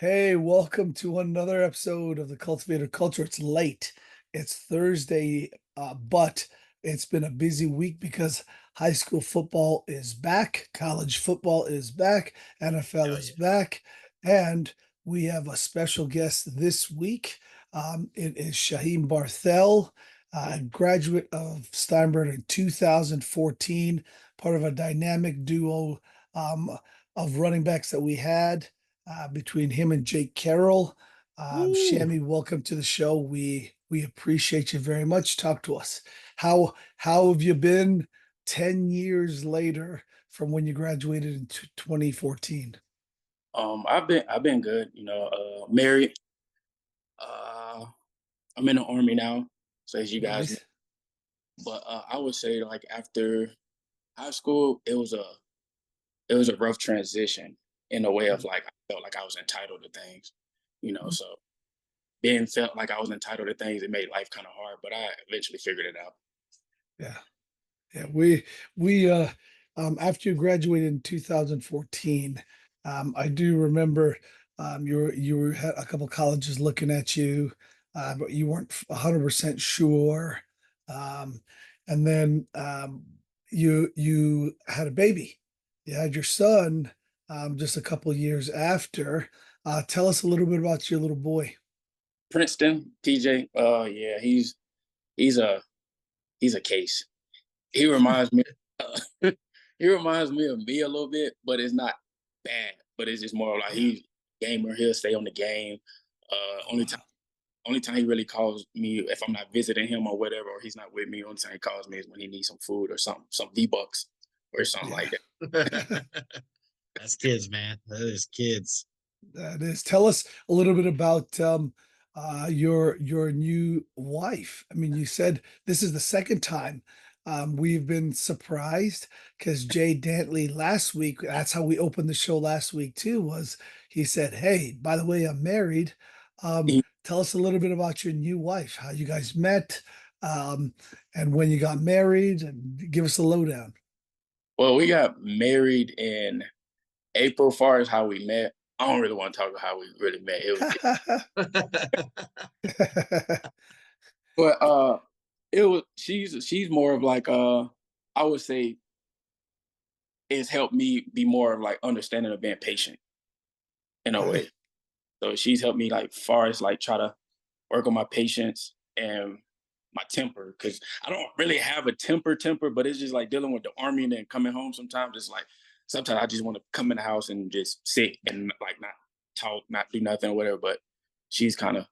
Hey, welcome to another episode of the Cultivator Culture. It's late. It's Thursday, but it's been a busy week because high school football is back, college football is back, NFL Oh, is yeah. back, and we have a special guest this week. It is Shyheem Barthel, graduate of Steinbrenner in 2014, part of a dynamic duo um, of running backs that we had between him and Jake Carroll. Woo! Shammy, welcome to the show. We appreciate you very much. Talk to us. How have you been 10 years later from when you graduated in 2014? I've been good, married. Uh, I'm in the army now, so as you guys know. Nice. But I would say like after high school, it was a rough transition in a way of like I felt like I was entitled to things, Mhm. so being felt like I was entitled to things, it made life kind of hard, but I eventually figured it out. Yeah. Yeah, we after you graduated in 2014, I do remember you had a couple colleges looking at you, but you weren't 100% sure. Um, and then you had a baby. You had your son just a couple years after. Tell us a little bit about your little boy. Princeton, PJ, yeah, he's a he's a case. He reminds me he reminds me of me a little bit, but it's not bad. But it's just more like Yeah. he's a gamer. He'll stay on the game. Uh, Oh, only time wow. only time he really calls me if I'm not visiting him or whatever, or he's not with me. Only time he calls me is when he needs some food or some V-Bucks or something like Yeah. that. That's kids, man. That is kids. That is. Tell us a little bit about your new wife. I mean, you said this is the second time. We've been surprised because Jay Dantley last week, that's how we opened the show last week too, was he said, "Hey, by the way, I'm married. He- Tell us a little bit about your new wife, how you guys met, um, and when you got married, and give us a lowdown." well, we got married in April. Far as how we met, I don't really want to talk about how we really met. But it was she's more of like I would say it's helped me be more of like understanding of being patient in a Okay. way. So she's helped me like far as like try to work on my patience and my temper because I don't really have a temper, but it's just like dealing with the army and then coming home. Sometimes it's like sometimes I just want to come in the house and just sit and like not talk, not do nothing or whatever. But she's kind of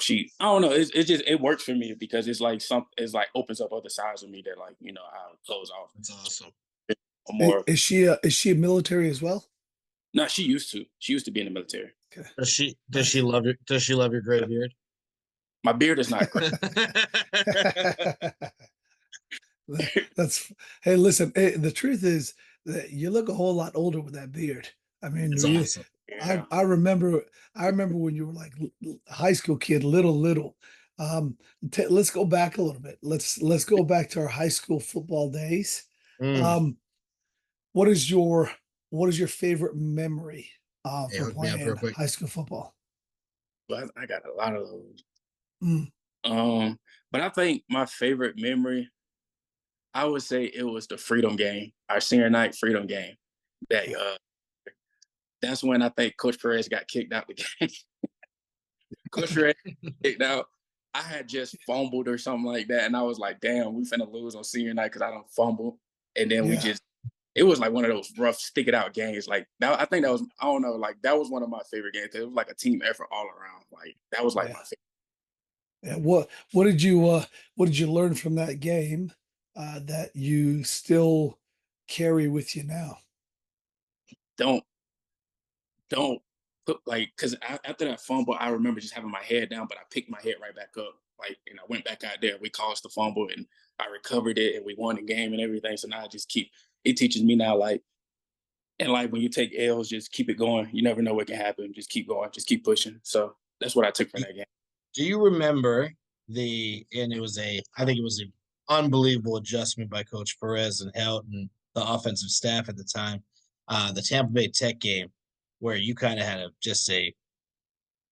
she I don't know it's just it works for me because it's like some it's like opens up other sides of me that like I'll close off That's awesome. or more. Is she a military as well? No, she used to be in the military. Okay. Does she Nice. love your gray beard? My beard is not great. That's hey, listen. The truth is that you look a whole lot older with that beard. I mean, It's awesome. Yeah. I remember when you were like high school kid, little. Um, let's go back a little bit. Let's go back to our high school football days. Mm. Um, what is your what is your favorite memory Hey, from hook me up real playing quick. high school football? But I got a lot of those. Mm, But I think my favorite memory, I would say it was the freedom game, our senior night freedom game. That yeah, that's when I think Coach Perez got kicked out the game. Coach Perez kicked out. I had just fumbled or something like that, and I was like, "Damn, we finna lose on senior night because I don't fumble." And then we yeah, just, it was like one of those rough, stick it out games. Like that, I think that was, I don't know, like that was one of my favorite games. 'Cause it was like a team effort all around. Like that was like yeah. my favorite. Yeah, what did you learn from that game that you still carry with you now? Don't don't put like because after that fumble, I remember just having my head down, but I picked my head right back up. Like, and I went back out there. We caused the fumble, and I recovered it, and we won the game and everything. So now I just keep. It teaches me now, like, and like when you take L's, just keep it going. You never know what can happen. Just keep going. Just keep pushing. So that's what I took from Do that game. do you remember and it was I think it was an unbelievable adjustment by Coach Perez and Helt and the offensive staff at the time. The Tampa Bay Tech game. where you kind of had to just say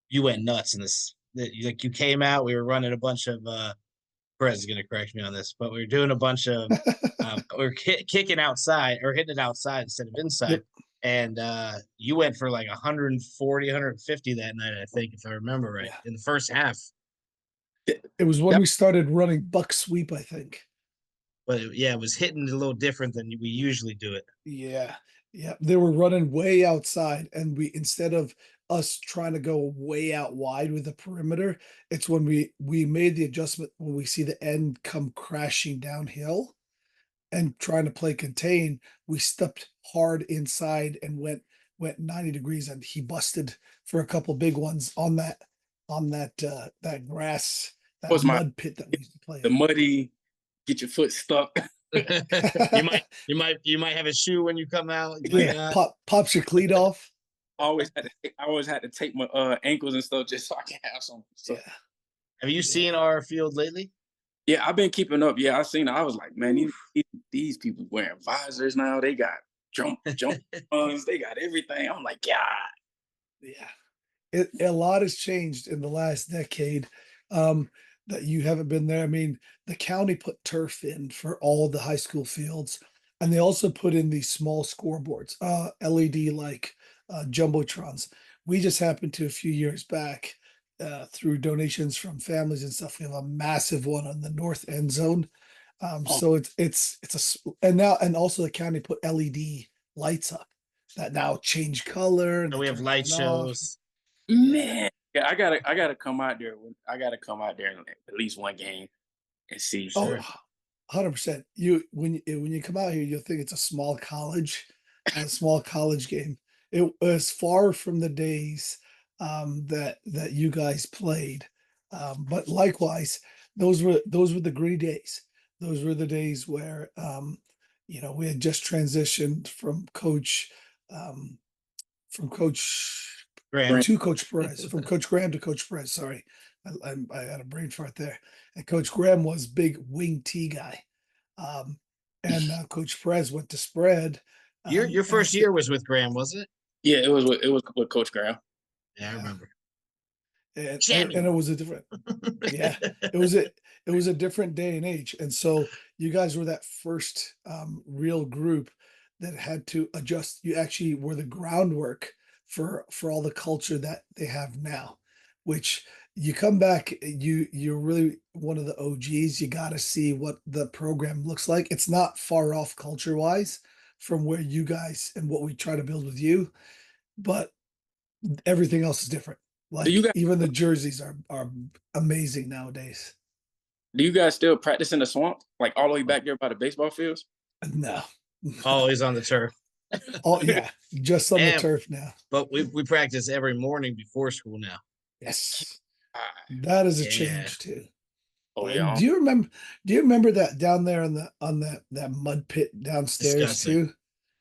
you went nuts in this. Like you came out, we were running a bunch of. Perez is going to correct me on this, but we were doing a bunch of. We are kicking outside or hitting it outside instead of inside. Yep. And you went for like 140, 150 that night, I think, if I remember right, Yeah. in the first half. It was when Yep. we started running buck sweep, I think. But yeah, it was hitting a little different than we usually do it. Yeah. Yeah. They were running way outside, and we instead of us trying to go way out wide with the perimeter, it's when we made the adjustment when we see the end come crashing downhill and trying to play contain, we stepped hard inside and went 90 degrees, and he busted for a couple big ones on that grass, that Was my mud pit that we used to play the muddy, get your foot stuck. you in. might have a shoe when you come out. You might Yeah, Yeah, not. pops your cleat off. I always had to take my ankles and stuff just so I can have some. So Yeah, Have you yeah. seen our field lately? yeah, I've been keeping up. Yeah, I seen it. I was like, man, Oof. these people wearing visors now. They got jump ones. They got everything. I'm like, yeah. Yeah. A lot has changed in the last decade, um, that you haven't been there. I mean, the county put turf in for all the high school fields, and they also put in these small scoreboards, LED like jumbotrons. We just happened to a few years back, through donations from families and stuff. We have a massive one on the north end zone. Oh, So and now and also the county put LED lights up that now change color and So they we have turn on light and off. shows. Yeah. man. Yeah, I gotta come out there. I gotta come out there in at least one game and see. Oh, Sure. 100%. When you come out here, you'll think it's a small college game. It was far from the days that you guys played. But likewise, those were the great days. Those were the days where we had just transitioned um, from Coach Graham. Grant, to Coach Perez, from Coach Graham to Coach Perez. Sorry, I had a brain fart there. And Coach Graham was big wing T guy, um, and Coach Perez went to spread. Your And I first think year was with Graham, was it? yeah, it was with Coach Graham. Yeah, I yeah, remember. and Shammy. it was a different. Yeah, it was a different day and age, and so you guys were that first real group that had to adjust. You actually were the groundwork for all the culture that they have now, which you come back, you're really one of the OGs. You got to see what the program looks like. It's not far off culture wise from where you guys and what we try to build with you, but everything else is different. Do you Like guys even the jerseys are amazing nowadays. do you guys still practice in the swamp, like all the way back there by the baseball fields? No. Always on the turf. Oh yeah, just on the And turf now. but we practice every morning before school now. Yes. Ah, That is a Yeah, change too. oh And yeah, do you remember that down there on that mud pit downstairs disgusting, too? mhm.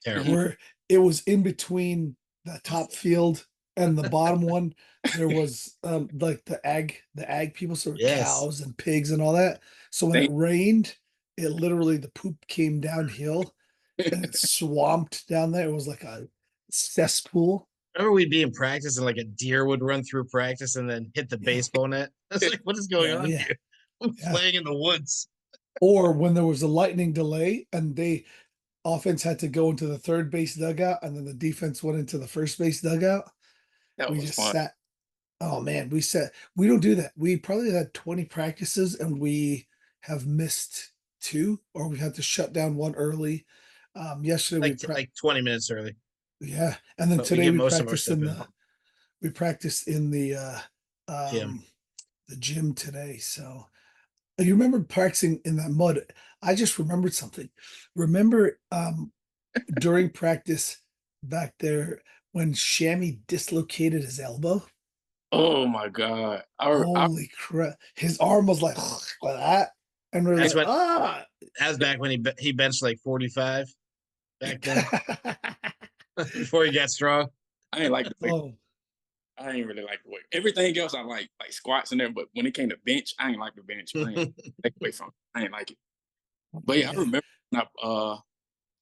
terrible. Where it was in between the top field and the bottom one, there was like the ag people, so Yes, cows and pigs and all that. So when it They- rained, it literally the poop came downhill and it swamped down there. It was like a cesspool. remember we'd be in practice and like a deer would run through practice and then hit the Yeah, baseball net. It's like, what is going oh on yeah, here? I'm yeah. playing in the woods. Or when there was a lightning delay and they offense had to go into the third base dugout and then the defense went into the first base dugout. that We was just fun. sat. Oh man, we don't do that. We probably had 20 practices and we have missed two, or we had to shut down one early. Yesterday Like 20 minutes early, yeah, and then but we today get most of our stuff in. we practiced in Gym. the gym today. So you remember practicing in that mud? I just remembered something. Remember during practice back there when Shammy dislocated his elbow? Oh my god, I Holy crap. His arm was like like that. And we're That's like, when ah. that was back when he benched like 45 back then before he got strong. I ain't like the way Oh, I ain't really like the way everything else I like squats in there, but when it came to bench, I ain't like the bench. I ain't take away from it. I ain't like it. But yeah, I yeah. remember when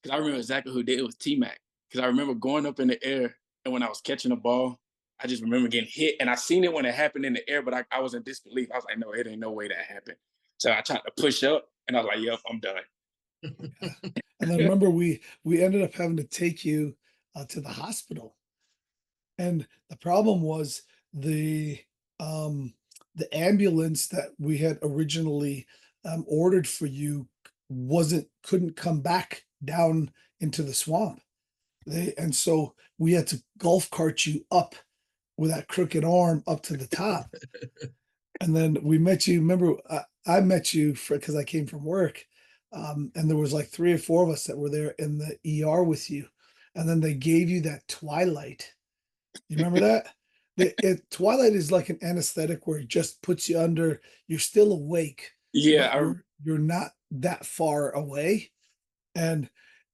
because I remember exactly who did it. It was T Mac. Because I remember going up in the air. and when I was catching the ball, I just remember getting hit, and I seen it when it happened in the air, but I was in disbelief. I was like, "No, it ain't no way that happened." So I tried to push up, and I was like, "Yep, I'm done." Yeah. And then remember we ended up having to take you to the hospital. And the problem was the um the ambulance that we had originally ordered for you wasn't couldn't come back down into the swamp. And so we had to golf cart you up with that crooked arm up to the top. And then we met you. Remember, I met you for because I came from work, and there was like 3 or 4 of us that were there in the ER with you. And then they gave you that Twilight. You remember that? Twilight is like an anesthetic where it just puts you under. You're still awake, Yeah, but you're not that far away. And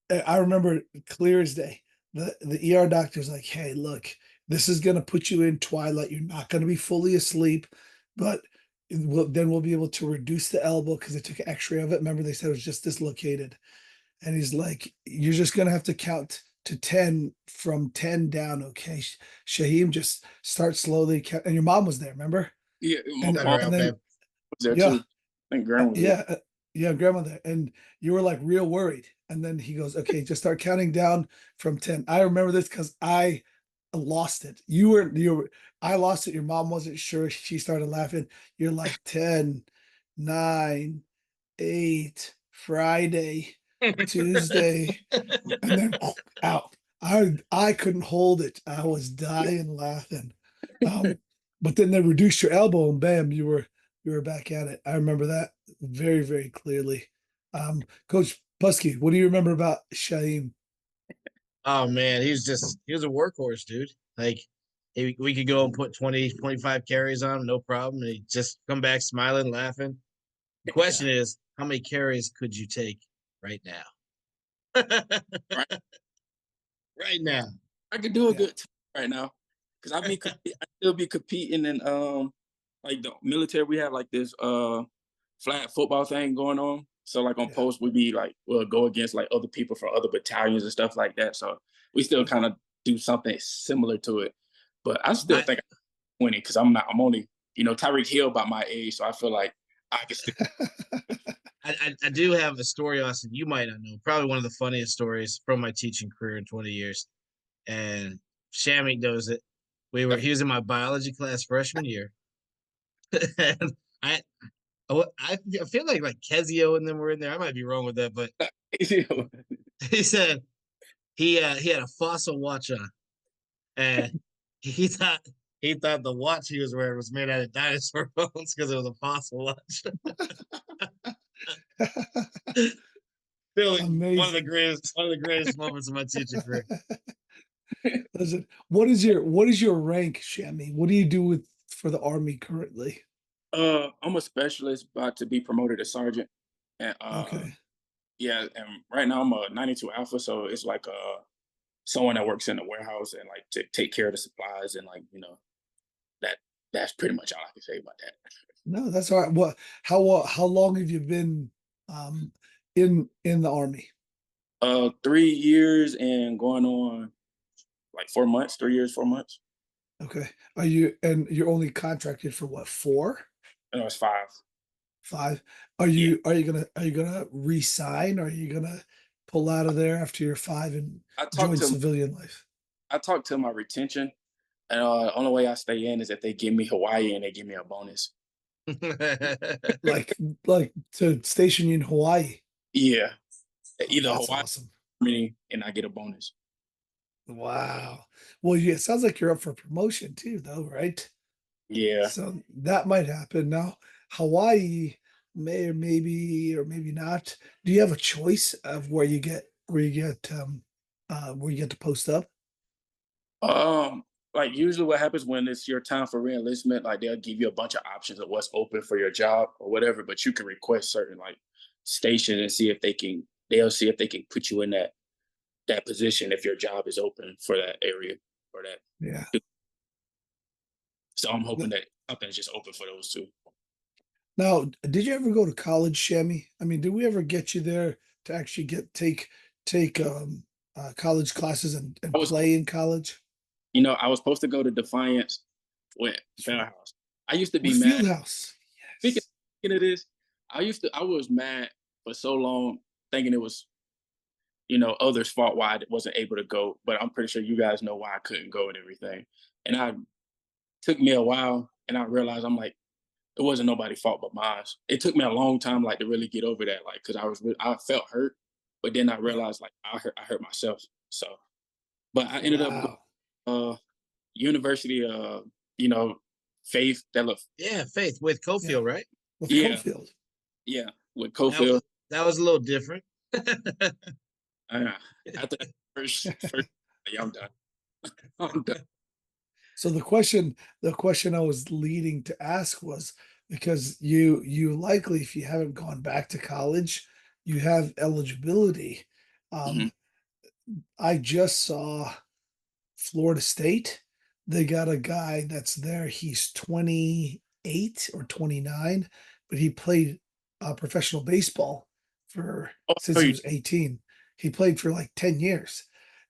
I remember clear as day. The ER doctor's like, "Hey, look, this is gonna put you in twilight. You're not gonna be fully asleep, but then we'll be able to reduce the elbow because they took an X-ray of it. Remember, they said it was just dislocated." And he's like, "You're just gonna have to count to 10 from 10 down, okay? Shaheem, just start slowly count." And your mom was there, remember? yeah, my And Got mom her and out, then babe. was there yeah, too. I think Grandma was there. yeah, yeah, grandmother. And you were like real worried. And then he goes, "Okay, just start counting down from 10." I remember this because I lost it. I lost it. Your mom wasn't sure. She started laughing. You're like 10, 9, 8, Friday, Tuesday, and then out. I couldn't hold it. I was dying laughing. Um, but then they reduced your elbow and bam, you were back at it. I remember that very, very clearly. Coach Pusky, what do you remember about Shaim? Oh man, he was a workhorse, dude. Like we could go and put 20, 25 carries on him, no problem. And he'd just come back smiling, laughing. The Yeah. question is, how many carries could you take right now? Right, Right now. I could do a Yeah. good right now because I still be competing in like the military. We have like this flag football thing going on. So like on Yeah. post, we be like we'll go against like other people from other battalions and stuff like that. So we still Yeah. kind of do something similar to it. But I still I think I'm winning because I'm not. I'm only Tyreek Hill about my age, so I feel like I can still. I do have a story, Austin. You might not know. Probably one of the funniest stories from my teaching career in 20 years. And Shammy knows it. He was in my biology class freshman year. And I I feel like Kezio and them were in there. I might be wrong with that, but he said he had a fossil watch on, and he thought he thought the watch he was wearing was made out of dinosaur bones because it was a fossil watch. Still Amazing. one of the greatest moments of my teaching career. Listen, what is your rank, Shammy? What do you do with for the army currently? I'm a specialist, about to be promoted to sergeant, and Okay. yeah, and right now I'm a 92 Alpha, so it's like someone that works in the warehouse and like to take care of the supplies and like that that's pretty much all I can say about that. No, that's all right. How long have you been um in the army? 3 years and going on like 4 months, 3 years, 4 months. Okay. And you're only contracted for what, 4? No, it's 5. 5? Are Yeah, you gonna resign? Or are you gonna pull out of there after you're 5 and I talked join to civilian life? I talked to my retention, and only way I stay in is if they give me Hawaii and they give me a bonus. Like like to station you in Hawaii. Yeah, Oh, either that's Hawaii awesome. me and I get a bonus. Wow. Well, yeah, it sounds like you're up for promotion too, though, right? Yeah. So that might happen. Now, Hawaii may or maybe not. Do you have a choice of where you get to post up? Like usually what happens when it's your time for reenlistment, like they'll give you a bunch of options of what's open for your job or whatever, but you can request certain like stations and see if they'll see if they can put you in that position if your job is open for that area or that. Yeah. So I'm hoping that something's just open for those two. Now, did you ever go to college, Shammy? I mean, did we ever get you there to actually take college classes and I was play in college? I was supposed to go to Defiance with Fairhouse. I used to be With mad. Fieldhouse. Speaking Yes. of this, I was mad for so long thinking it was, others' fault why I wasn't able to go, but I'm pretty sure you guys know why I couldn't go and everything. And I took me a while and I realized I'm like, it wasn't nobody's fault but mine. It took me a long time like to really get over that, like, because I felt hurt, but then I Yeah. realized like I hurt myself. So, but I ended up Wow. University you know, Faith that look Yeah, Faith with Yeah. Cofield, right? With yeah, Cofield. yeah, with That Cofield. that was a little different. Uh, after that first yeah, I'm done. I'm done. So the question I was leading to ask was because you likely, if you haven't gone back to college, you have eligibility. Mhm. Um, I just saw Florida State. They got a guy that's there. He's 28 or 29, but he played professional baseball for Oh, since no, he you was 18. He played for like 10 years.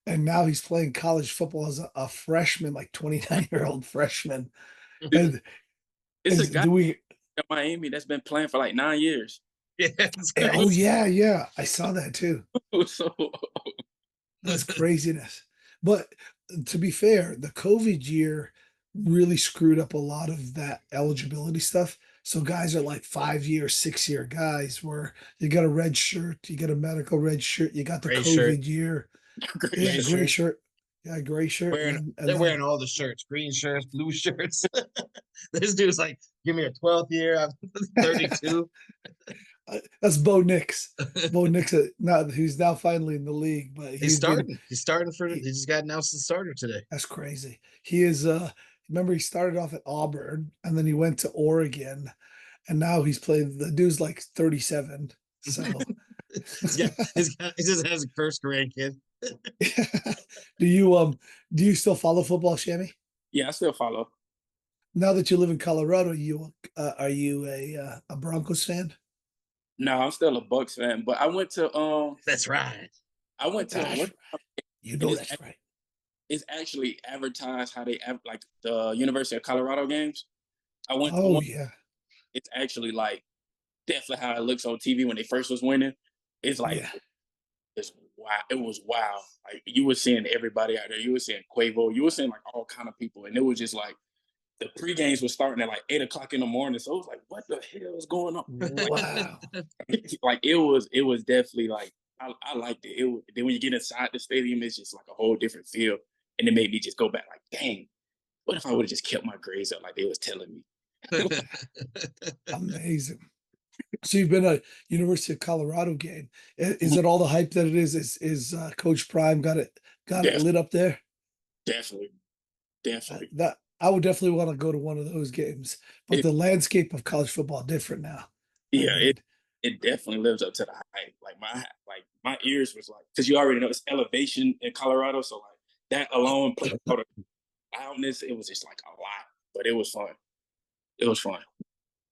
And now he's playing college football as a freshman, like 29-year-old freshman. did. And It's a is guy do we at Miami that's been playing for like 9 years. Yeah, it's oh crazy. yeah, yeah. I saw that too. So That's craziness. But to be fair, the COVID year really screwed up a lot of that eligibility stuff. So guys are like 5 year, 6 year guys where you got a red shirt, you got a medical red shirt, you got the Gray shirt, COVID year. great Yeah, gray shit. gray shirt. shirt. Yeah, gray shirt. And Wearing then and they're then wearing all the shirts, green shirts, blue shirts. This dude's like, give me a 12th year. I'm 32. that's Bo Nix. Bo Nix, not who's now finally in the league, but He's he's been starting. He's starting for. He he, just got announced the starter today. that's crazy. He is remember he started off at Auburn and then he went to Oregon and now he's playing the dude's like 37. So He just has a first grandkid. do you still follow football, Shammy? Yeah, I still follow. Now that you live in Colorado, you are you a Broncos fan? No, I'm still a Bucks fan, but That's right. I went to That's what, right. You and know that's right. it's actually advertised how they like the University of Colorado games. I went to Oh one. yeah. It's actually like definitely how it looks on TV when they first was winning. It's like Yeah. it's wow. It was wow. Like you were seeing everybody out there. You were seeing Quavo. You were seeing like all kind of people, and it was just like the pre games was starting at like 8 o'clock in the morning. So it was like, what the hell is going on? Like, Wow. like it was definitely like I liked it. Then when you get inside the stadium, it's just like a whole different feel, and it made me just go back like, dang, what if I would have just kept my grades up like they was telling me? Amazing. So you've been a University of Colorado game. Is it all the hype that it is? Is Coach Prime got it Def- lit up there? definitely, definitely. That I would definitely want to go to one of those games. But It, the landscape of college football different now. I yeah, mean, it definitely lives up to the hype. Like my ears was like, because you already know it's elevation in Colorado, so like that alone plus all the loudness, it was just like a lot, but it was fun. It was fun.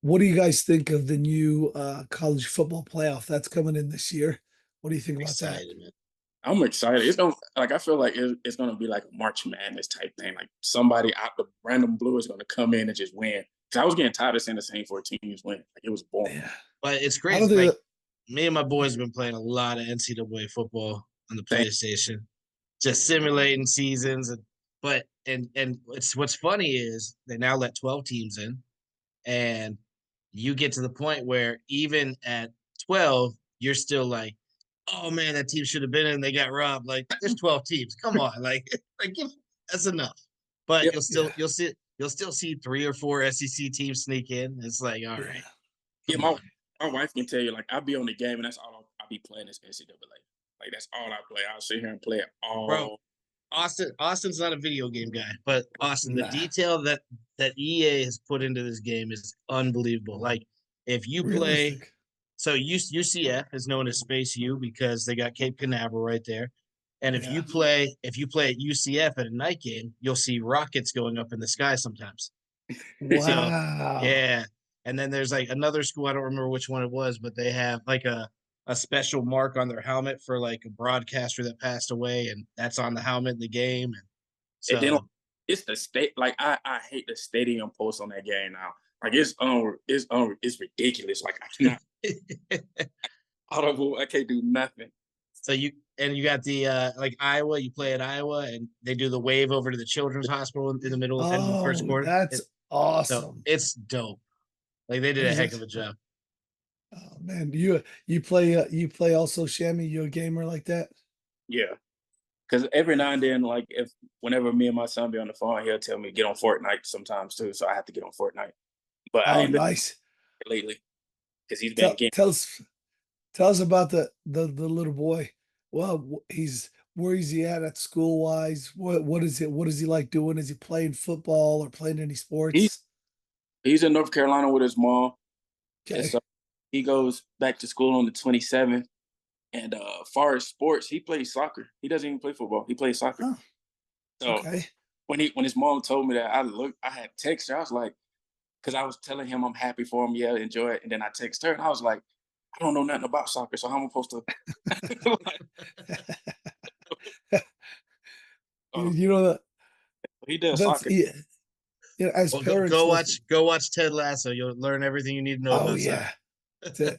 what do you guys think of the new college football playoff that's coming in this year? What do you think about that? Excited, man. I'm excited. It's gonna like I feel like it's gonna be like a March Madness type thing. Like somebody out the random blue is gonna come in and just win. Cause I was getting tired of seeing the same four teams win. Like it was boring. Yeah, But it's I don't crazy. think Like that, me and my boys have been playing a lot of NCAA football on the Same. PlayStation, just simulating seasons. And what's funny is they now let 12 teams in, and you get to the point where even at 12, you're still like, oh man, that team should have been in. They got robbed. Like there's 12 teams. Come on, like that's enough. But Yep. you'll yeah, still you'll still see 3 or 4 SEC teams sneak in. It's like, all yeah. right, Yeah, come on. my wife can tell you, like, I'll be on the game and that's all I'll be playing is NCAA. Like, that's all I play. I'll sit here and play it Bro, all. Austin's not a video game guy, but Austin, the Nah, detail that EA has put into this game is unbelievable. Like if you play, realistic. so UCF is known as Space U because they got Cape Canaveral right there. And if you Yeah. play at UCF at a night game, you'll see rockets going up in the sky sometimes. So Wow. yeah. And then there's like another school, I don't remember which one it was, but they have like a special mark on their helmet for like a broadcaster that passed away, and that's on the helmet in the game. And And then like, so it's the state. Like I hate the stadium post on that game now. Like it's ridiculous. Like I cannot audible. I can't do nothing. So you got the like Iowa, you play at Iowa and they do the wave over to the children's hospital in the middle end of the first Oh, quarter. that's So awesome. it's dope. Like they did a Is heck it? of a job. Oh man, you play also, Shammy? You a gamer like that? Yeah, because every now and then, like if whenever me and my son be on the phone, he'll tell me get on Fortnite sometimes too. So I have to get on Fortnite. But I Oh, ain't been nice. lately because he's been Tell getting. tell us tell us about the little boy. Well, he's where is he at school wise? What is it? What is he like doing? Is he playing football or playing any He sports? he's in North Carolina with his mom, and Okay. so he goes back to school on the 27th. And far as sports, he plays soccer. He doesn't even play football. He plays soccer. Oh, So okay. when his mom told me that, I had text her. I was like, because I was telling him I'm happy for him. Yeah, enjoy it. And then I text her, and I was like, I don't know nothing about soccer, so how am I supposed to? Like, You, uh, you know that he does that's soccer. yeah, as Well, parents, listen. go watch Ted Lasso. You'll learn everything you need to know Oh about soccer. yeah.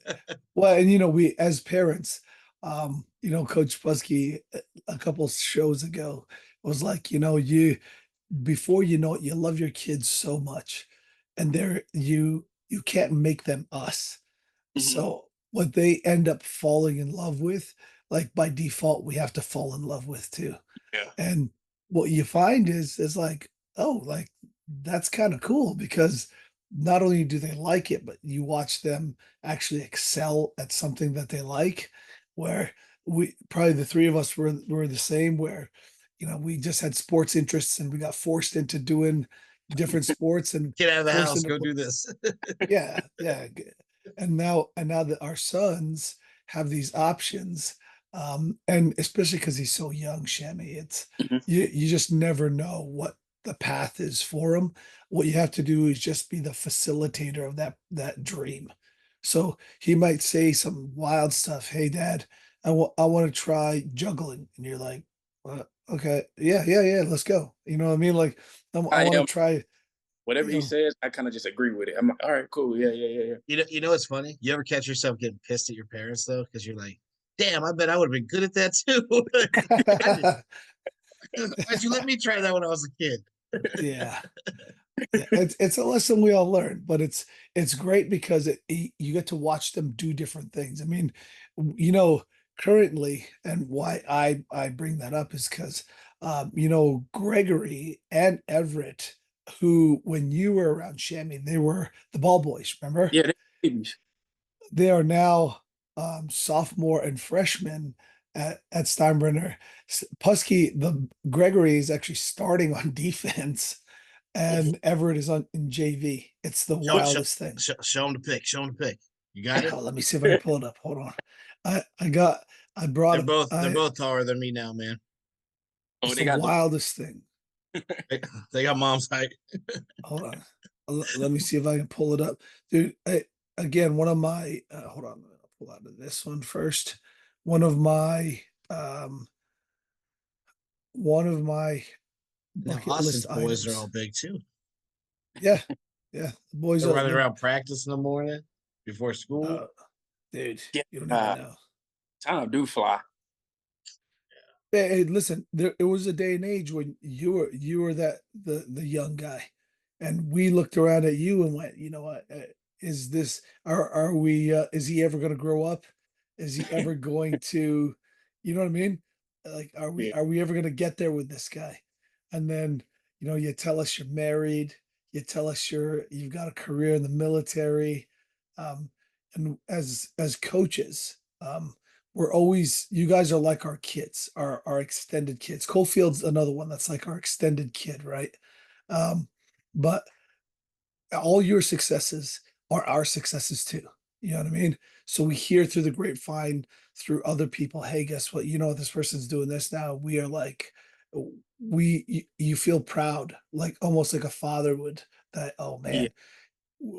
Well, and we as parents, Coach Pusky a couple shows ago was like, you before you know it, you love your kids so much, and you can't make them us. Hmm. So what they end up falling in love with, like by default, we have to fall in love with too. Yeah. And what you find is like, oh, like that's kind of cool because not only do they like it, but you watch them actually excel at something that they like. Where we probably the three of us were the same, where we just had sports interests and we got forced into doing different sports and Get out of the forced house. into Go do this. yeah, yeah. And now that our sons have these options, and especially because he's so young, Shammy, it's Hmm. you just never know what the path is for him. What you have to do is just be the facilitator of that dream. So he might say some wild stuff. Hey, Dad, I want to try juggling, and you're like, okay, yeah, yeah, yeah, let's go. You know what I mean? Like, I I want to am. try. Whatever You he know, says, I kind of just agree with it. I'm like, all right, cool. Yeah, yeah, yeah, yeah. You know what's funny? You ever catch yourself getting pissed at your parents though, because you're like, "Damn, I bet I would have been good at that too." Why'd you let me try that when I was a kid? yeah. Yeah, it's a lesson we all learn, but it's great because you get to watch them do different things. I mean, currently, and why I bring that up is because Gregory and Everett, who when you were around Shammy, they were the ball boys. Remember? Yeah, they're babies. They are now sophomore and freshman at Steinbrenner. Pusky, the Gregory is actually starting on defense and Everett is on in JV. It's the Show, show, wildest thing. show him the pick. Show him the pick. You got it. Oh, let me see if I can pull it up. Hold on. I got I brought it. They're I both taller than me now, man. Oh, It's they the got the. wildest thing. They got mom's height. Hold on. Let me see if I can pull it up. Dude, again, one of my hold on, I'll pull out of this one first. One of my um one of my Now bucket list Austin's boys are all items. big too. Yeah. Yeah. The boys They're are running around practice in the morning before school. uh, dude, Yeah, you don't even uh, know. time do fly. Hey, listen, it was a day and age when you were the young guy, and we looked around at you and went, you know what? Is this are we? Is he ever going to grow up? Is he ever going to? You know what I mean? Like, are we Yeah, are we ever going to get there with this guy? And then you tell us you're married. You tell us you've got a career in the military, um, and as coaches. We're always you guys are like our kids, our extended kids. Colefield's another one that's like our extended kid, right? Um, but all your successes are our successes too. You know what I mean? So we hear through the grapevine, through other people, hey, guess what? This person's doing this now. We are like, you feel proud, like almost like a father would. That oh yeah. man.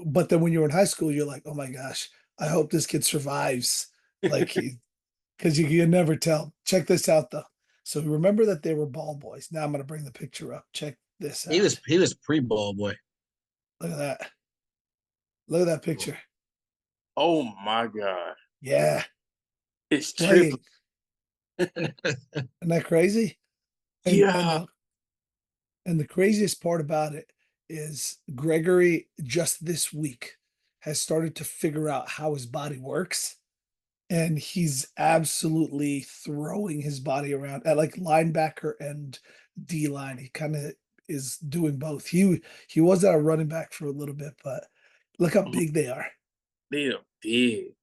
But then when you're in high school, you're like, oh my gosh, I hope this kid survives. Like because you can never tell. Check this out though. So remember that they were ball boys. Now I'm going to bring the picture up. Check. this He was out. pre-ball boy. Look at that. Look at that Cool. picture. Oh my god, Yeah, it's triple. playing. Isn't that crazy? And and Yeah. the and the craziest part about it is Gregory just this week has started to figure out how his body works. And he's absolutely throwing his body around at like linebacker and D line. He kind of is doing both. He was at a running back for a little bit, but look how Mhm. big they are. They are big.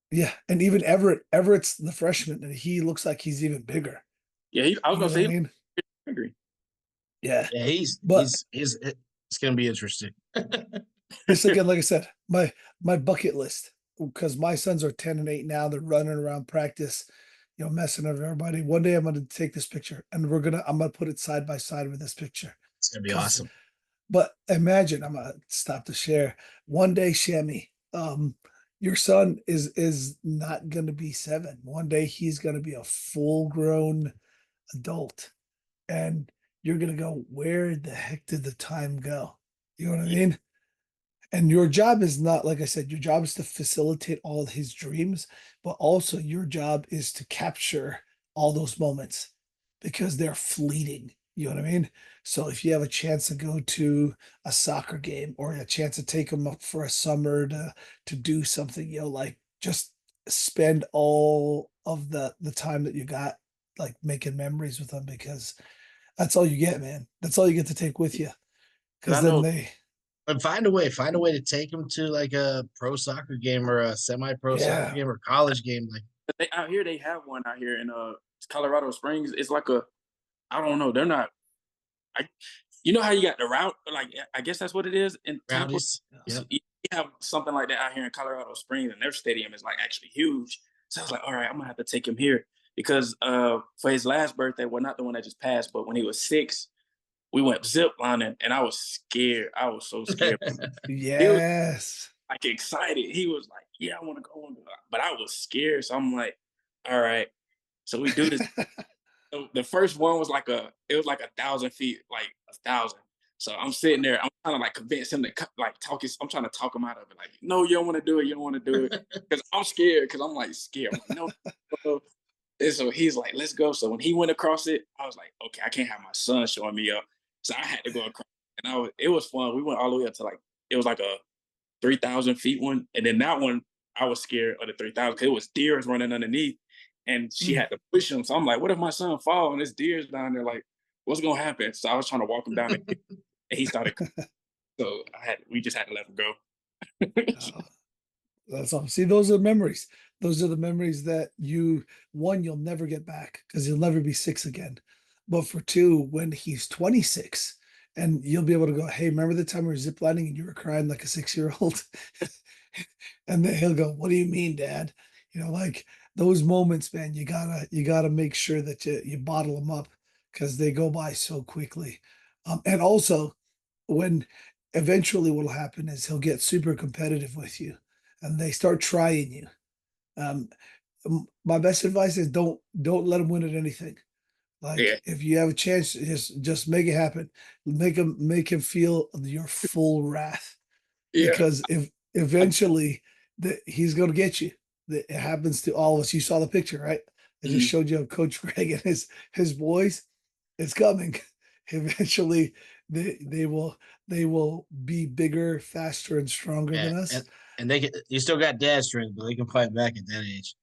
Yeah, and even Everett's the freshman, and he looks like he's even bigger. Yeah, I was You gonna know what I say mean? he's hungry. Yeah, Yeah, but it's gonna be interesting. this again, like I said, my bucket list because my sons are 10 and 8 now. They're running around practice, messing with everybody. One day I'm gonna take this picture and I'm gonna put it side by side with this picture. It's gonna be Because awesome. but imagine, I'm gonna stop to share. One day, Shammy, your son is not gonna be 7. One day he's gonna be a full grown adult. And you're gonna go, where the heck did the time go? You know what I Yeah. mean? And your job is not, like I said, your job is to facilitate all of his dreams, but also your job is to capture all those moments because they're fleeting. You know what I mean? So if you have a chance to go to a soccer game or a chance to take him up for a summer to do something, like just spend all of the time that you got like making memories with them because that's all you get, man. That's all you get to take with you. Because Because I then know they, And find a way to take him to like a pro soccer game or a semi-pro soccer yeah, game or college game. Like, they out here they have one out here in Colorado Springs. It's like a I don't know. They're not. I you know how you got the route? Like I guess that's what it is in Tampa. rowdies. So Yep. you have something like that out here in Colorado Springs, and their stadium is like actually huge. So I was like, all right, I'm gonna have to take him here because for his last birthday, well, not the one that just passed, but when he was 6, we went zip lining, and I was scared. I was so scared. He was yes. like excited. He was like, "Yeah, I want to go on," but I was scared. So I'm like, "All right." So we do this. So the first one was it was like 1,000 feet, like 1,000. So I'm sitting there, I'm trying to like convince him to like I'm trying to talk him out of it. Like, no, you don't want to do it. You don't want to do it because I'm scared. Because I'm like scared. I'm like, no. No. And so he's like, let's go. So when he went across it, I was like, okay, I can't have my son showing me up. So I had to go across. And it was fun. We went all the way up to like it was like a 3,000 feet one. And then that one, I was scared of the 3,000 because it was deers running underneath and she Mm. had to push him. So I'm like, what if my son fall and there's deers down there? Like, what's going to happen? So I was trying to walk him down and he started. So we just had to let him go. Oh, that's awesome. See, those are memories. Those are the memories that you'll never get back because you'll never be 6 again. But for 2, when he's 26, and you'll be able to go, hey, remember the time we were ziplining and you were crying like a 6-year-old? And then he'll go, what do you mean, Dad? Like those moments, man, you gotta make sure that you bottle them up because they go by so quickly. And also when eventually what'll happen is he'll get super competitive with you and they start trying you. Um, my best advice is don't let him win at anything. Yeah. Like if you have a chance, just make it happen. Make him feel your full wrath Yeah. because if eventually he's going to get you. It happens to all of us. You saw the picture, right? I just Mhm. showed you of Coach Greg and his boys. It's coming. Eventually, they will be bigger, faster, and stronger Yeah, than us. and you still got dad strength, but they can fight back at that age.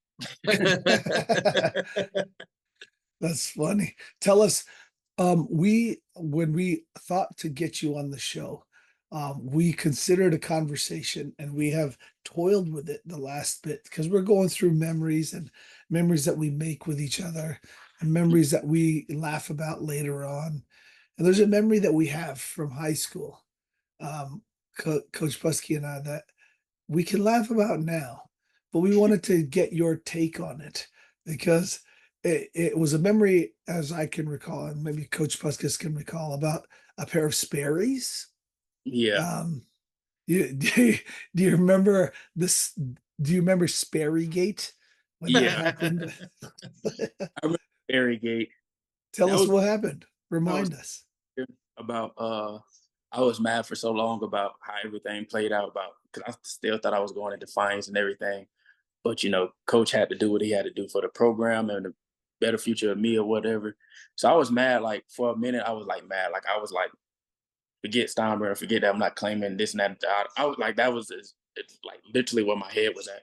That's funny. Tell us, we when we thought to get you on the show, we considered a conversation and we have toiled with it the last bit because we're going through memories and memories that we make with each other and memories that we laugh about later on. And there's a memory that we have from high school, Coach Busky and I, that we can laugh about now, but we wanted to get your take on it because it was a memory, as I can recall, and maybe Coach Puskas can recall, about a pair of Sperry's. Yeah. Um, do you remember this? Do you remember Sperrygate when that Yeah. happened? I remember Barry Gate. Tell That us was what happened. I was Remind us. scared about I was mad for so long about how everything played out about because I still thought I was going into defiance and everything. But coach had to do what he had to do for the program and the better future of me or whatever. So I was mad. Like for a minute, I was like mad. Like I was like, forget Steinbrenner, forget that I'm not claiming this and that. I was like, that was it's like literally where my head was at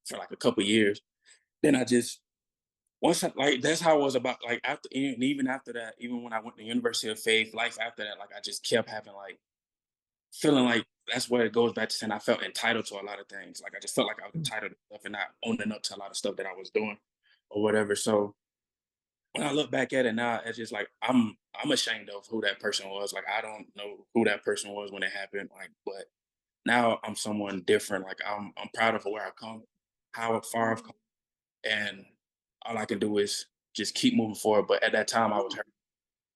for like a couple years. Then I just once I, like that's how I was about like after and even after that, even when I went to University of Faith, life after that, like I just kept having like feeling like that's where it goes back to saying I felt entitled to a lot of things. Like I just felt like I was entitled to stuff and not owning up to a lot of stuff that I was doing or whatever. So when I look back at it now, it's just like I'm ashamed of who that person was. Like I don't know who that person was when it happened. Like, but now I'm someone different. Like I'm proud of where I come, how far I've come, and all I can do is just keep moving forward. But at that time, I was hurt.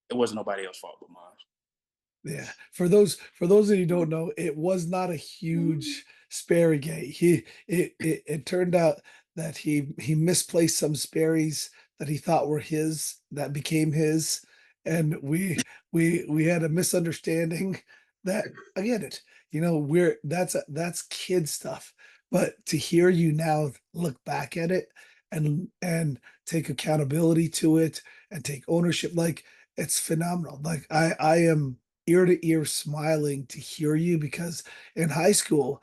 It wasn't nobody else's fault but mine. Yeah. For those of you who don't know, it was not a huge Sperrygate. It turned out that he misplaced some Sperry's that he thought were his that became his. And we had a misunderstanding that I get it. We're that's kid stuff. But to hear you now look back at it and take accountability to it and take ownership, like it's phenomenal. Like I am ear to ear smiling to hear you because in high school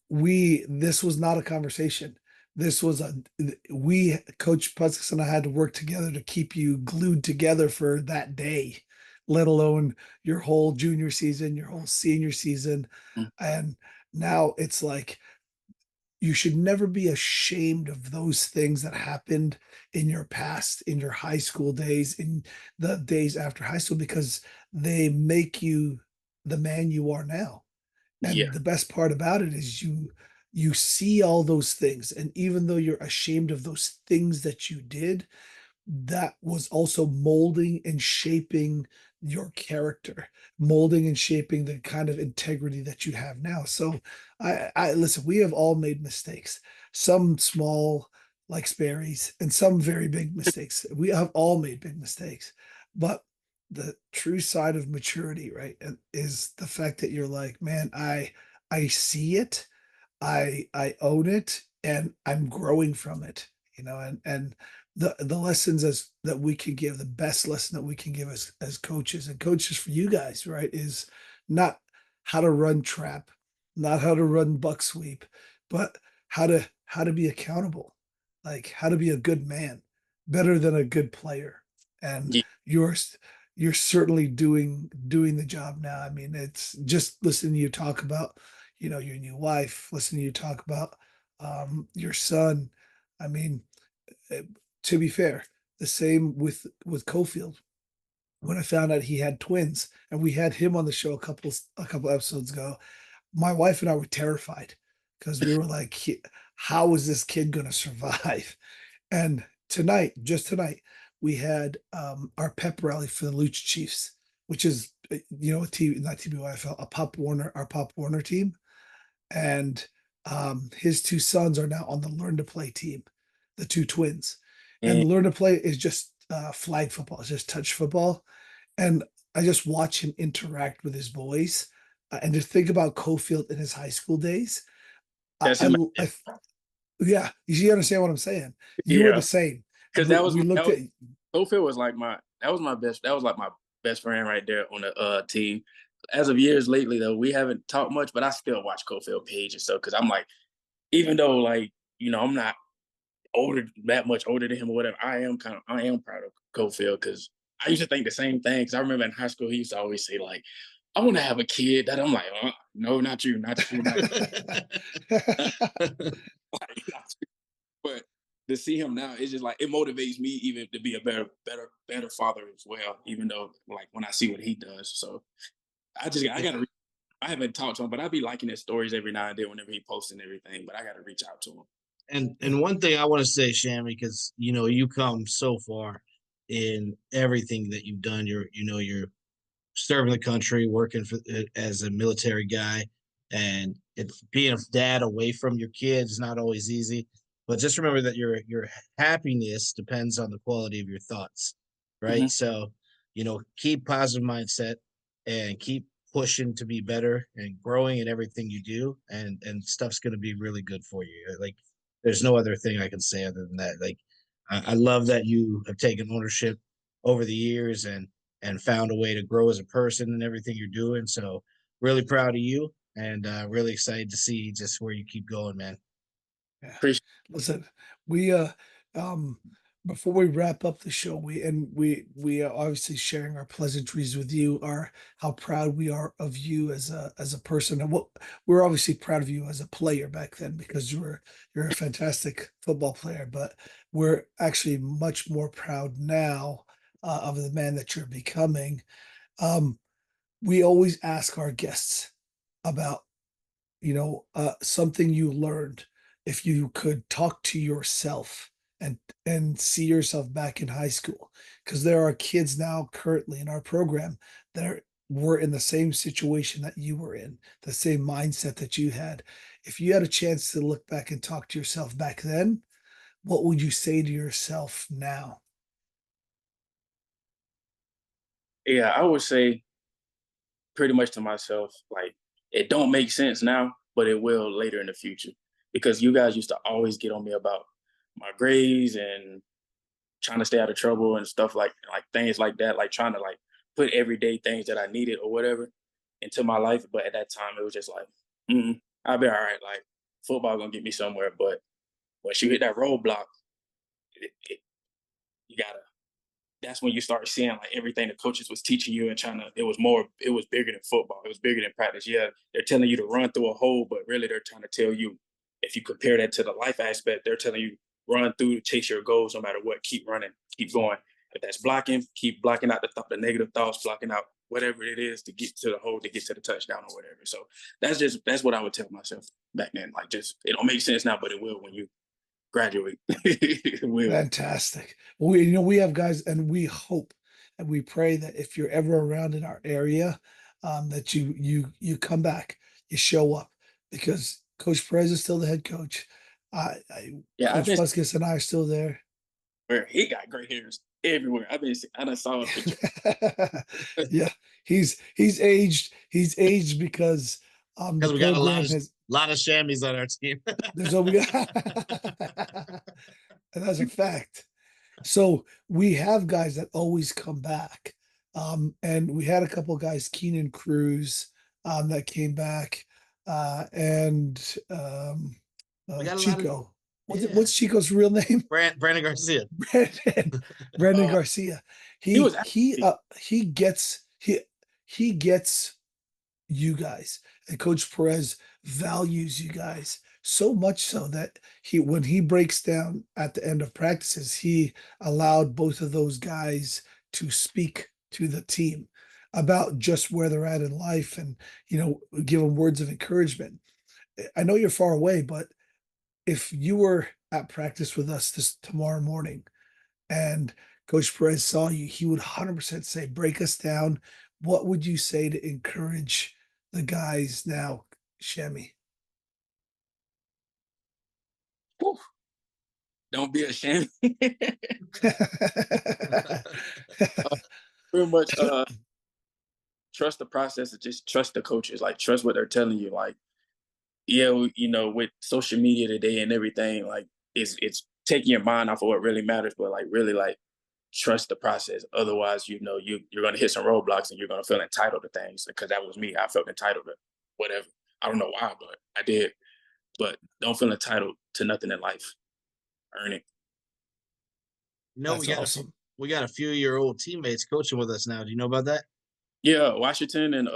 we this was not a conversation. This was a we Coach Puskis and I had to work together to keep you glued together for that day, let alone your whole junior season, your whole senior season. Mm. And now it's like you should never be ashamed of those things that happened in your past, in your high school days, in the days after high school, because they make you the man you are now. Yeah, And the best part about it is you see all those things. And even though you're ashamed of those things that you did, that was also molding and shaping your character, molding and shaping the kind of integrity that you have now. So I listen, we have all made mistakes, some small like Sperry's and some very big mistakes. We have all made big mistakes, but the true side of maturity, right, is the fact that you're like, man, I see it, I own it, and I'm growing from it, and the lessons as that we can give, the best lesson that we can give as coaches and coaches for you guys, right, is not how to run trap, not how to run buck sweep, but how to be accountable, like how to be a good man, better than a good player. And yeah, you're certainly doing the job now. I mean, it's just listening to you talk about your new wife, listening to you talk about your son. I mean, eh, to be fair, the same with Cofield. When I found out he had twins, and we had him on the show a couple episodes ago, my wife and I were terrified because we were like, "How is this kid going to survive?" And just tonight, we had our pep rally for the Lucha Chiefs, which is a TV, not TBYFL, a Pop Warner, our Pop Warner team, and his two sons are now on the Learn to Play team, the two twins. And and Learn to Play is just flag football, it's just touch football. And I just watch him interact with his boys, and to think about Cofield in his high school days. I, that's him. I, I yeah, you understand what I'm saying. You were the Yeah, same. because We that looked was at Schofield was like my best friend right there on the team. As of years lately though, we haven't talked much, but I still watch Cofield page and stuff because I'm like, even though like I'm not that much older than him or whatever, I am proud of Cofield because I used to think the same thing. Because I remember in high school he used to always say like, I want to have a kid. That I'm like, no, not you, not you, not you. Like, not you. But to see him now, it's just like it motivates me even to be a better father as well. Even though like when I see what he does, so I gotta. I haven't talked to him, but I be liking his stories every now and then whenever he posts and everything. But I gotta reach out to him. And one thing I want to say, Shammy, because you come so far in everything that you've done. You're serving the country, working for as a military guy, and it's being a dad away from your kids is not always easy. But just remember that your happiness depends on the quality of your thoughts, Hmm. right? So, keep positive mindset. and keep pushing to be better and growing in everything you do, and stuff's going to be really good for you. Like, there's no other thing I can say other than that. Like, I love that you have taken ownership over the years and found a way to grow as a person and everything you're doing. So really proud of you, and really excited to see just where you keep going, man. Yeah. Appreciate. Listen, we um before we wrap up the show, we are obviously sharing our pleasantries with you, are how proud we are of you as a person. And what we're obviously proud of you as a player back then because you're a fantastic football player, but we're actually much more proud now of the man that you're becoming. Um, we always ask our guests about something you learned. If you could talk to yourself and see yourself back in high school, because there are kids now currently in our program that were in the same situation that you were in, the same mindset that you had. If you had a chance to look back and talk to yourself back then, what would you say to yourself now? Yeah, I would say pretty much to myself, like, it don't make sense now, but it will later in the future. Because you guys used to always get on me about my grades and trying to stay out of trouble and stuff like things like that, like trying to like put everyday things that I needed or whatever into my life. But at that time, it was just like, I'll be all right. Like football gonna get me somewhere. But once you hit that roadblock, you gotta that's when you start seeing like everything the coaches was teaching you and trying to it was bigger than football. It was bigger than practice. Yeah, they're telling you to run through a hole, but really they're trying to tell you if you compare that to the life aspect, they're telling you run through, chase your goals no matter what, keep running, keep going. If that's blocking, keep blocking out the negative thoughts, blocking out whatever it is to get to the hole, to get to the touchdown or whatever. So that's what I would tell myself back then. Like just it don't make sense now, but it will when you graduate. It will. Fantastic. We have guys, and we hope and we pray that if you're ever around in our area, that you come back, you show up, because Coach Perez is still the head coach. Yeah, I've Coach been Muskis and I are still there. where he got gray hairs everywhere. I done saw a picture. Yeah, he's aged. He's aged because the Because we got program has lot of shammies on our team. there's only and that's a fact. So we have guys that always come back. And we had a couple guys, Keenan Cruz, that came back, and We got a lot of Chico. yeah. What's Chico's real name? Brandon Garcia. Brandon, Brandon Uh, Garcia. he was He actually he gets you guys, and Coach Perez values you guys so much so that when he breaks down at the end of practices, he allowed both of those guys to speak to the team about just where they're at in life, and give them words of encouragement. I know you're far away, but if you were at practice with us this tomorrow morning and Coach Perez saw you, he would 100% say, break us down. What would you say to encourage the guys now, Shammy? whew, don't be ashamed. Pretty much trust the process and just trust the coaches. Like trust what they're telling you. Like, yeah, with social media today and everything, like it's taking your mind off of what really matters, but like really like trust the process. Otherwise, you're gonna hit some roadblocks and you're gonna feel entitled to things. Because that was me. I felt entitled to whatever. I don't know why, but I did. But don't feel entitled to nothing in life. Earn it. No, That's awesome. we got a few of your old teammates coaching with us now. Do you know about that? Yeah, Washington and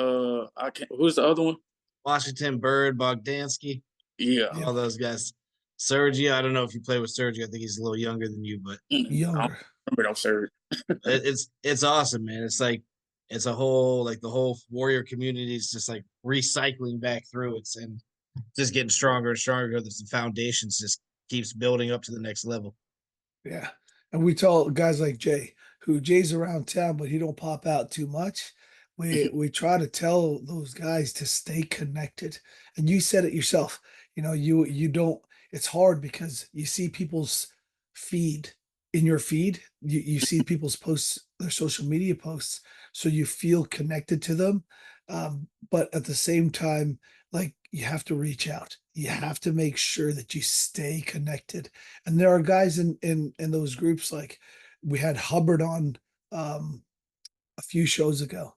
I can't who's the other one? Washington, Bird, Bogdansky, Yeah. Yep. all those guys. Sergio, I don't know if you play with Sergio. I think he's a little younger than you, but I don't Younger. remember those sir. it's awesome, man. It's like it's a whole like the whole warrior community is just like recycling back through it and just getting stronger and stronger. The foundations just keeps building up to the next level. Yeah. And we tell guys like Jay, who Jay's around town, but he don't pop out too much. We try to tell those guys to stay connected. And you said it yourself. You don't, it's hard because you see people's feed in your feed. You see people's posts, their social media posts, so you feel connected to them. But at the same time, like you have to reach out. You have to make sure that you stay connected. And there are guys in those groups, like we had Hubbard on um a few shows ago,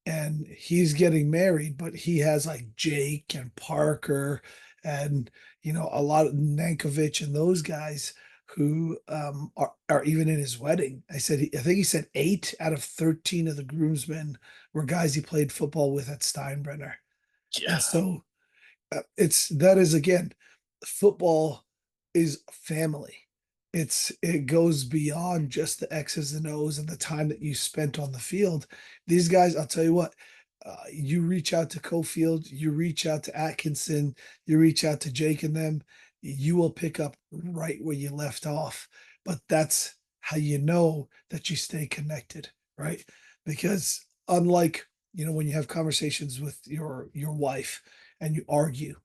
and he's getting married, but he has like Jake and Parker and a lot of Nankovic and those guys who are even in his wedding. I think he said 8 out of 13 of the groomsmen were guys he played football with at Steinbrenner. And Yeah. so it's that is again, football is family. It goes beyond just the X's and O's and the time that you spent on the field. These guys, I'll tell you what, you reach out to Cofield, you reach out to Atkinson, you reach out to Jake and them, you will pick up right where you left off. But that's how you know that you stay connected, right? Because unlike, when you have conversations with your wife and you argue,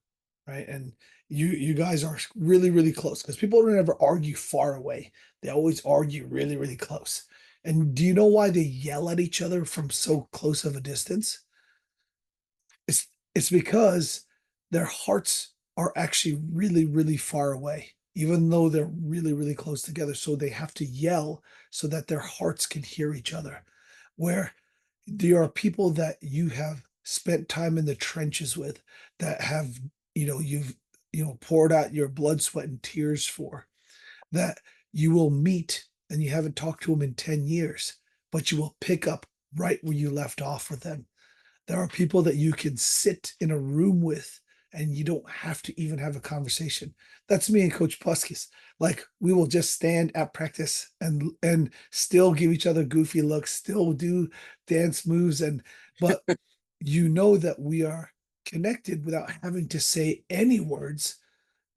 right? And you guys are really, really close because people don't ever argue far away. They always argue really, really close. And do you know why they yell at each other from so close of a distance? It's because their hearts are actually really, really far away, even though they're really, really close together. So they have to yell so that their hearts can hear each other. Where there are people that you have spent time in the trenches with, that have, you've, poured out your blood, sweat, and tears for, that you will meet and you haven't talked to them in 10 years, but you will pick up right where you left off with them. There are people that you can sit in a room with and you don't have to even have a conversation. That's me and Coach Puskis. Like we will just stand at practice and still give each other goofy looks, still do dance moves, but you know that we are connected without having to say any words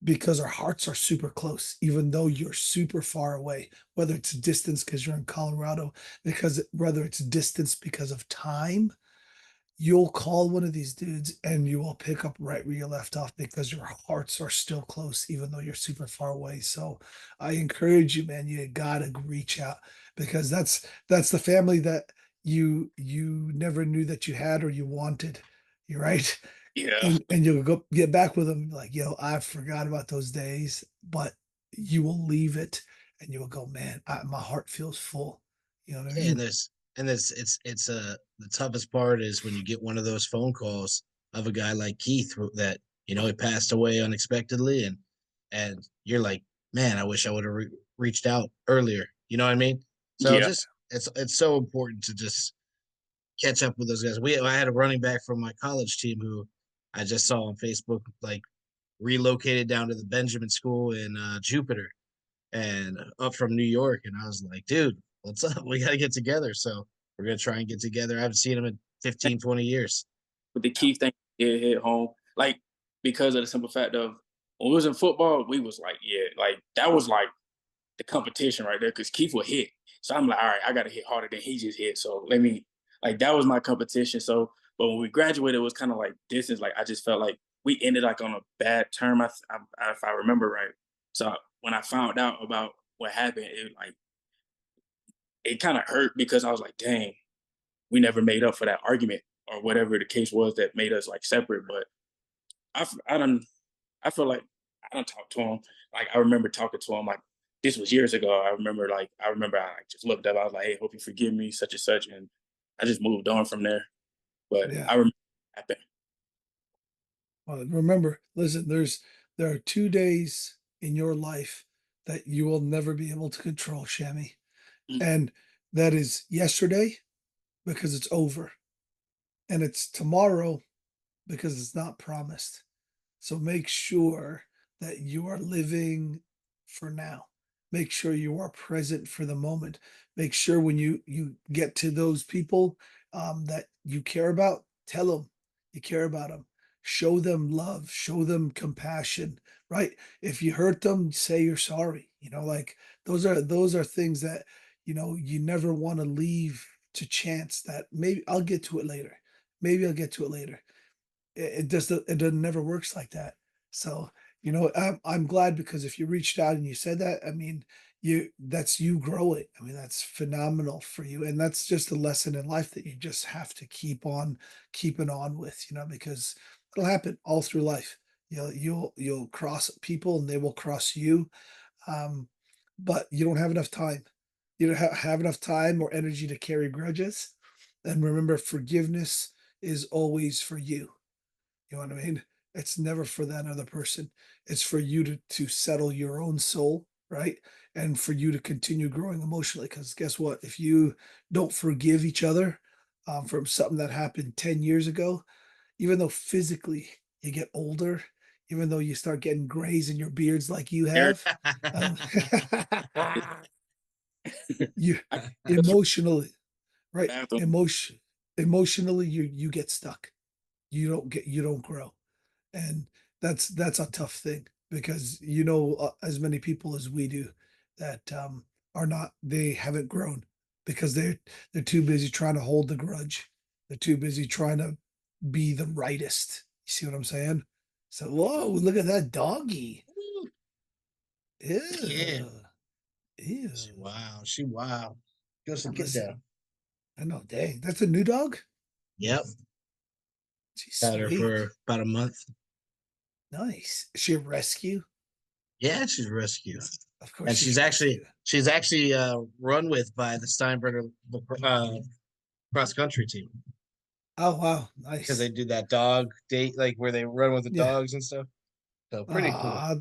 because our hearts are super close, even though you're super far away, whether it's distance because you're in Colorado, because whether it's distance because of time. You'll call one of these dudes and you will pick up right where you left off because your hearts are still close, even though you're super far away. So I encourage you, man, you gotta reach out because that's the family that you never knew that you had or you wanted. You're right. Yeah. And you'll go get back with them like, yo, I forgot about those days, but you will leave it and you will go, man, my heart feels full. You know what I Yeah, and mean? there's it's the toughest part is when you get one of those phone calls of a guy like Keith that he passed away unexpectedly, and you're like, man, I wish I would have reached out earlier. You know what I mean? So Yeah. just it's so important to just catch up with those guys. I had a running back from my college team who I just saw on Facebook, like relocated down to the Benjamin School in Jupiter and up from New York. And I was like, dude, what's up? We got to get together. So we're going to try and get together. I haven't seen him in 15, 20 years. But the key thing it hit home, like because of the simple fact of when we was in football, we was like, yeah, like that was like the competition right there because Keith would hit. So I'm like, all right, I got to hit harder than he just hit. So let me like that was my competition. So, but when we graduated, it was kind of like distance. Like I just felt like we ended like on a bad term. If I remember right. So when I found out about what happened, it kind of hurt because I was like, dang, we never made up for that argument or whatever the case was that made us like separate. But I don't I feel like I don't talk to him. Like I remember talking to him like this was years ago. I remember I like, just looked up. I was like, hey, hope you forgive me, such and such, and I just moved on from there. But Yeah. I remember it happened. Well, remember, listen, there are 2 days in your life that you will never be able to control, Shammy. Mm. And that is yesterday because it's over. And it's tomorrow because it's not promised. So make sure that you are living for now. Make sure you are present for the moment. Make sure when you get to those people that you care about, tell them you care about them. Show them love. Show them compassion. Right? If you hurt them, say you're sorry. Like those are things that you never want to leave to chance. That maybe I'll get to it later. Maybe I'll get to it later. It just it doesn't never works like that. So I'm glad because if you reached out and you said that, I mean, that's you growing. I mean, that's phenomenal for you. And that's just a lesson in life that you just have to keep on keeping on with, because it'll happen all through life. You'll cross people and they will cross you. Um, but you don't have enough time. You don't have enough time or energy to carry grudges. And remember, forgiveness is always for you. You know what I mean? It's never for that other person. It's for you to settle your own soul, right? And for you to continue growing emotionally. Because guess what? If you don't forgive each other from something that happened 10 years ago, even though physically you get older, even though you start getting grays in your beards like you Here- have, um, you I just emotionally, right? bathroom. Emotionally, you get stuck. You don't grow. And that's a tough thing because as many people as we do that are not they haven't grown because they're too busy trying to hold the grudge. They're too busy trying to be the rightest. You see what I'm saying? So whoa, look at that doggy. Yeah. Ew. Ew. She wow. Give us a get Listen, down. I know, dang, that's a new dog? Yep. She's Had her sweet. for about a month. Nice. Is she a rescue? Yeah, she's rescued. Of course And she's a rescue. she's actually run with by the Steinbrenner cross country team Oh wow, because they nice. do that dog date like where they run with the Yeah. dogs and stuff. So pretty cool. Ah,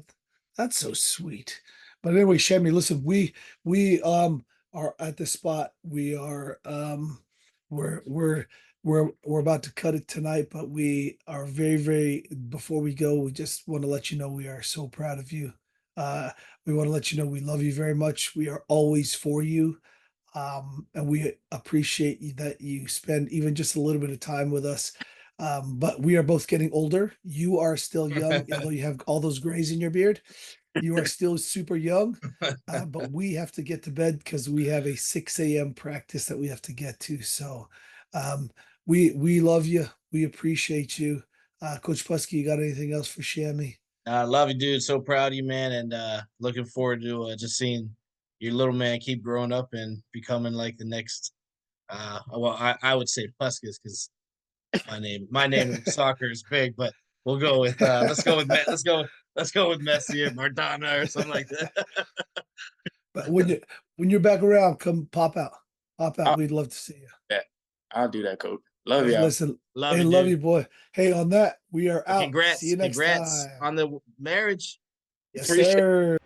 that's so sweet. But anyway, Shammy, listen, we are at the spot. We're about to cut it tonight, but we are very, very before we go, we just want to let you know we are so proud of you. We want to let you know we love you very much. We are always for you. And we appreciate that you spend even just a little bit of time with us. But we are both getting older. You are still young, although you have all those grays in your beard. You are still super young, but we have to get to bed because we have a 6 a.m. practice that we have to get to. So um, we love you. We appreciate you. Coach Pusky, you got anything else for Shammy? I love you, dude. So proud of you, man, and looking forward to just seeing your little man keep growing up and becoming like the next. Well, I would say Puskas because my name in soccer is big, but we'll go with let's go with Messi or Mardana or something like that. But when you're back around, come pop out. Pop out. I'll We'd love to see you. do that. I'll do that, coach. Love Hey, y'all. listen. Love Hey, you, love dude. you, boy. Hey, on that, we are And out. See you next congrats time. on the marriage. Yes, Appreciate sir.